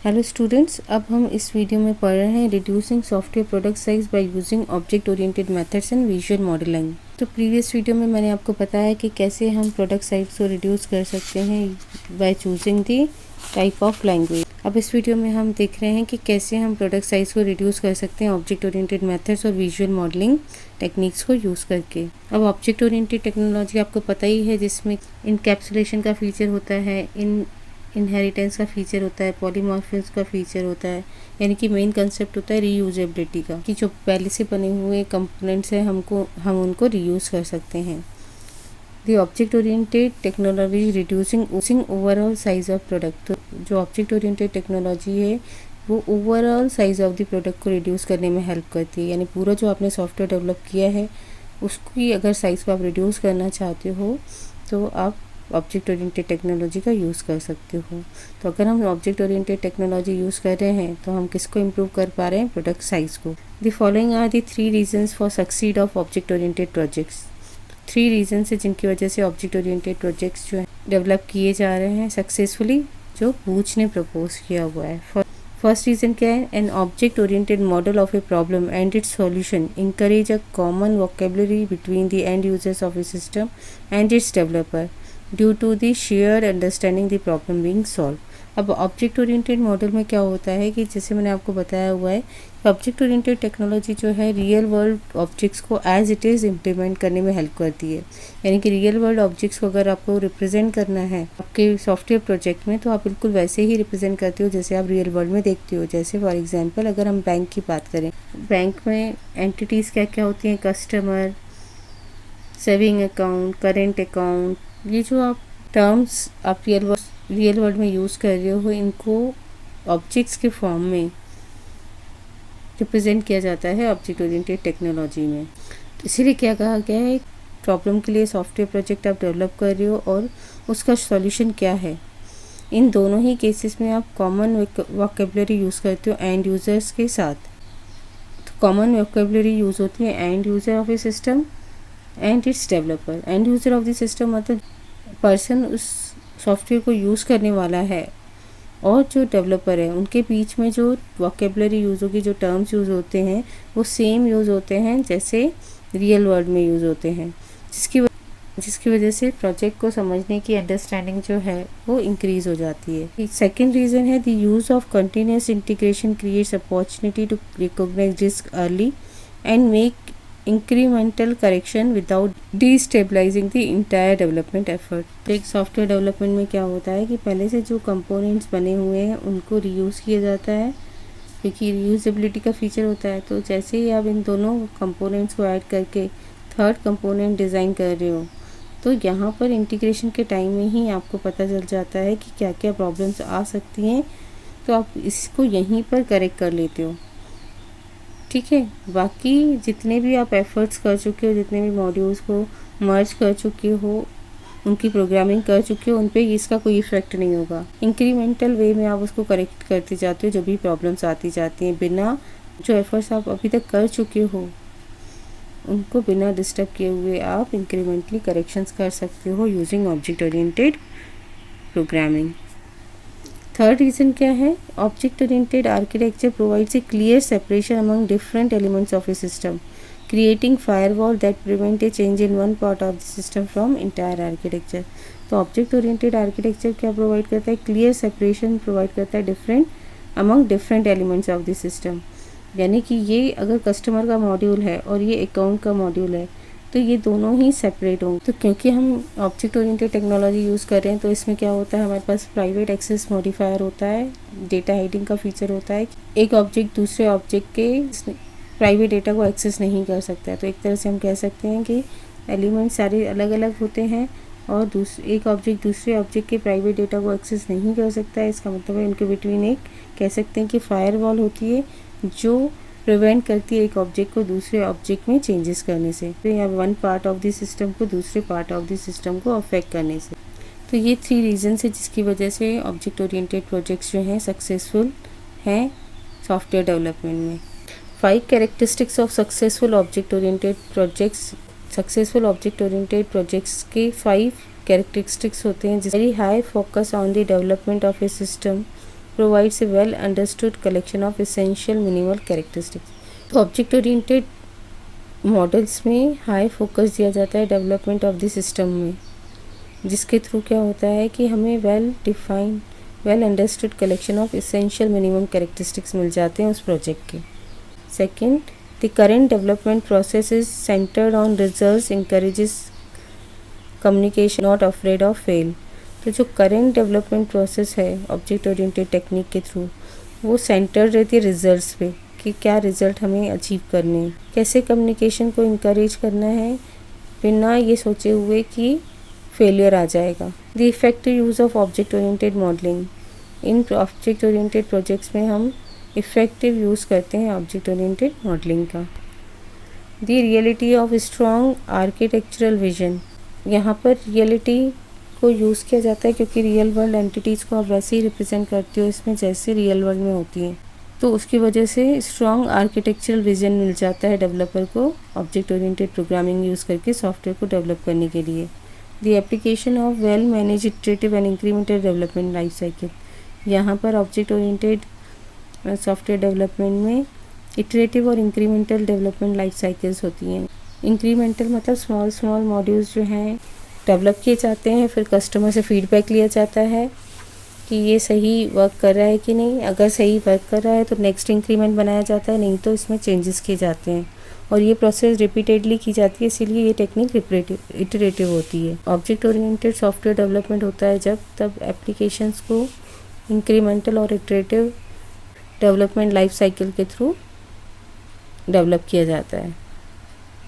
Hello students, अब हम इस वीडियो में पढ़ रहे हैं reducing software product size by using object oriented methods and visual modelling. तो प्रीवियस वीडियो में मैंने आपको बताया कि कैसे हम प्रोडक्ट साइज को रिड्यूस कर सकते हैं by choosing the type of language. अब इस वीडियो में हम देख रहे हैं कि कैसे हम प्रोडक्ट साइज को रिड्यूस कर सकते हैं ऑब्जेक्ट ओरिएंटेड मेथड्स और विजुअल मॉडलिंग टेक्निक्स को यूज़ करके। अब ऑब्जेक्ट ओरिएंटेड टेक्नोलॉजी आपको पता ही है, जिसमें इनकैप्सुलेशन का फीचर होता है, इनहेरिटेंस का फीचर होता है, पॉलीमॉर्फिज्म का फीचर होता है, यानी कि मेन कंसेप्ट होता है रीयूजेबिलिटी का, कि जो पहले से बने हुए कंपोनेंट्स हैं हम उनको रीयूज़ कर सकते हैं। The object oriented technology reducing overall size of product. तो जो ऑब्जेक्ट ओरिएंटेड टेक्नोलॉजी है वो overall size of the product को रिड्यूस करने में हेल्प करती है, यानी पूरा जो आपने सॉफ्टवेयर डेवलप किया है उसकी अगर साइज़ को आप रिड्यूस करना चाहते हो तो आप ऑब्जेक्ट ओरिएंटेड टेक्नोलॉजी का यूज़ कर सकते हो। तो अगर हम ऑब्जेक्ट ओरिएंटेड टेक्नोलॉजी यूज़ कर रहे हैं तो हम किसको इम्प्रूव कर पा रहे हैं? प्रोडक्ट साइज़ को। The following are the 3 reasons for succeed of object oriented projects. 3 reasons है जिनकी वजह से ऑब्जेक्ट ओरिएंटेड प्रोजेक्ट्स जो है डेवलप किए जा रहे हैं सक्सेसफुली, जो बूच ने प्रपोज किया हुआ है। फर्स्ट रीज़न क्या है? An object oriented model of a problem and it's solution encourage a common vocabulary between the end users of a system and its developer due to the share understanding the problem being solve. अब object oriented model में क्या होता है कि जैसे मैंने आपको बताया हुआ है, ऑब्जेक्ट ओरिएंटेड टेक्नोलॉजी जो है रियल वर्ल्ड ऑब्जेक्ट्स को एज इट इज़ इम्प्लीमेंट करने में हेल्प करती है। यानी कि रियल वर्ल्ड ऑब्जेक्ट्स को अगर आपको रिप्रेजेंट करना है आपके सॉफ्टवेयर प्रोजेक्ट में, तो आप बिल्कुल वैसे ही रिप्रेजेंट करते हो जैसे आप रियल वर्ल्ड में देखते हो। जैसे फॉर एग्जाम्पल अगर हम बैंक की बात करें, बैंक में एंटिटीज़ क्या क्या होती हैं? Customer, saving account, current account. ये जो आप टर्म्स आप रियल वर्ल्ड में यूज़ कर रहे हो, इनको ऑब्जेक्ट्स के फॉर्म में रिप्रेजेंट किया जाता है ऑब्जेक्ट ओरिएंटेड टेक्नोलॉजी में। तो इसीलिए क्या कहा गया है, प्रॉब्लम के लिए सॉफ्टवेयर प्रोजेक्ट आप डेवलप कर रहे हो और उसका सॉल्यूशन क्या है। इन दोनों ही केसेस में आप कॉमन वोकेबलरी यूज़ करते हो एंड यूज़र्स के साथ। तो कॉमन वोकेबलरी यूज़ होती है end user of A system and it's developer. End user of the system मतलब पर्सन उस सॉफ्टवेयर को यूज़ करने वाला है, और जो डेवलपर है उनके बीच में जो वोकेबलरी यूज़ होगी, जो टर्म्स यूज़ होते हैं वो सेम यूज़ होते हैं जैसे रियल वर्ल्ड में यूज़ होते हैं, जिसकी वजह से प्रोजेक्ट को समझने की अंडरस्टैंडिंग जो है वो इंक्रीज़ हो जाती है। सेकेंड रीज़न है the use of continuous integration creates opportunity to recognise risk early and make incremental correction without destabilising the entire development effort. एक सॉफ्टवेयर डेवलपमेंट में क्या होता है कि पहले से जो कंपोनेंट्स बने हुए हैं उनको रीयूज़ किया जाता है, क्योंकि रीयूजेबिलिटी का फीचर होता है। तो जैसे ही आप इन दोनों कंपोनेंट्स को ऐड करके थर्ड कंपोनेंट डिज़ाइन कर रहे हो, तो यहाँ पर इंटीग्रेशन के टाइम में ही आपको पता चल जाता है कि क्या क्या प्रॉब्लम्स आ सकती हैं, तो आप इसको यहीं पर करेक्ट कर लेते हो। ठीक है, बाकी जितने भी आप एफ़र्ट्स कर चुके हो, जितने भी मॉड्यूल्स को मर्ज कर चुके हो, उनकी प्रोग्रामिंग कर चुके हो, उन पे इसका कोई इफ़ेक्ट नहीं होगा। इंक्रीमेंटल वे में आप उसको करेक्ट करते जाते हो जो भी प्रॉब्लम्स आती जाती हैं, बिना जो एफ़र्ट्स आप अभी तक कर चुके हो उनको बिना डिस्टर्ब किए हुए आप इंक्रीमेंटली करेक्शंस कर सकते हो using object oriented programming. Third reason क्या है? Object oriented architecture provides a clear separation among different elements of A system, creating firewall that prevent A change in one part of the system from entire architecture. तो object oriented architecture क्या provide करता है? Clear separation provide करता है different among different elements of the system. यानी कि ये अगर कस्टमर का मॉड्यूल है और ये अकाउंट का मॉड्यूल है, तो ये दोनों ही सेपरेट होंगे। तो क्योंकि हम ऑब्जेक्ट ओरिएंटेड टेक्नोलॉजी यूज़ कर रहे हैं, तो इसमें क्या होता है, हमारे पास प्राइवेट एक्सेस मॉडिफायर होता है, डेटा हाइडिंग का फीचर होता है। एक ऑब्जेक्ट दूसरे ऑब्जेक्ट के प्राइवेट डेटा को एक्सेस नहीं कर सकता है। तो एक तरह से हम कह सकते हैं कि एलिमेंट सारे अलग अलग होते हैं और एक ऑब्जेक्ट दूसरे ऑब्जेक्ट के प्राइवेट डेटा को एक्सेस नहीं कर सकता है। इसका मतलब है उनके बिटवीन एक कह सकते हैं कि फायरवॉल होती है जो प्रिवेंट करती है एक ऑब्जेक्ट को दूसरे ऑब्जेक्ट में चेंजेस करने से, या one part of the system को दूसरे पार्ट ऑफ द सिस्टम को अफेक्ट करने से। तो ये 3 रीजंस है जिसकी वजह से ऑब्जेक्ट ओरिएंटेड प्रोजेक्ट्स जो हैं सक्सेसफुल हैं सॉफ्टवेयर डेवलपमेंट में। 5 characteristics of successful object oriented projects. Successful object oriented projects के 5 कैरेक्टरिस्टिक्स होते हैं। Very high focus on the development of A system provides a well understood collection of essential minimal characteristics. तो object oriented models में high focus दिया जाता है development of the system में, जिसके थ्रू क्या होता है कि हमें well defined well understood collection of essential minimum characteristics मिल जाते हैं उस प्रोजेक्ट के. Second, the current development process is centred on results, encourages communication, not afraid of fail. तो जो करेंट डेवलपमेंट प्रोसेस है ऑब्जेक्ट ओरिएंटेड टेक्निक के थ्रू, वो सेंटर्ड रहती है रिजल्ट्स पे कि क्या रिज़ल्ट हमें अचीव करने हैं, कैसे कम्युनिकेशन को इनकरेज करना है बिना ये सोचे हुए कि फेलियर आ जाएगा. The effective use of object oriented modelling. In object oriented projects में हम इफ़ेक्टिव यूज़ करते हैं ऑब्जेक्ट ओरिएंटेड मॉडलिंग का. The reality of strong architectural vision. यहाँ पर रियलिटी को यूज़ किया जाता है क्योंकि रियल वर्ल्ड एंटिटीज़ को आप वैसे ही रिप्रेजेंट करते हो इसमें जैसे रियल वर्ल्ड में होती हैं, तो उसकी वजह से स्ट्रॉन्ग आर्किटेक्चरल विजन मिल जाता है डेवलपर को ऑब्जेक्ट ओरिएंटेड प्रोग्रामिंग यूज़ करके सॉफ्टवेयर को डेवलप करने के लिए. The application of well manage iterative and incremental development life cycle. यहाँ पर ऑब्जेक्ट ओरिएंटेड सॉफ्टवेयर डेवलपमेंट में इटरेटिव और इंक्रीमेंटल डेवलपमेंट लाइफ साइकिल्स होती हैं. इंक्रीमेंटल मतलब स्मॉल स्मॉल मॉड्यूल्स जो हैं डेवलप किए जाते हैं, फिर कस्टमर से फीडबैक लिया जाता है कि ये सही वर्क कर रहा है कि नहीं. अगर सही वर्क कर रहा है तो नेक्स्ट इंक्रीमेंट बनाया जाता है, नहीं तो इसमें चेंजेस किए जाते हैं और ये प्रोसेस रिपीटेडली की जाती है, इसीलिए ये टेक्निक इटरेटिव होती है. ऑब्जेक्ट ओरिएंटेड सॉफ्टवेयर डेवलपमेंट होता है जब तब एप्लीकेशंस को इंक्रीमेंटल और इटरेटिव डेवलपमेंट लाइफ साइकिल के थ्रू डेवलप किया जाता है.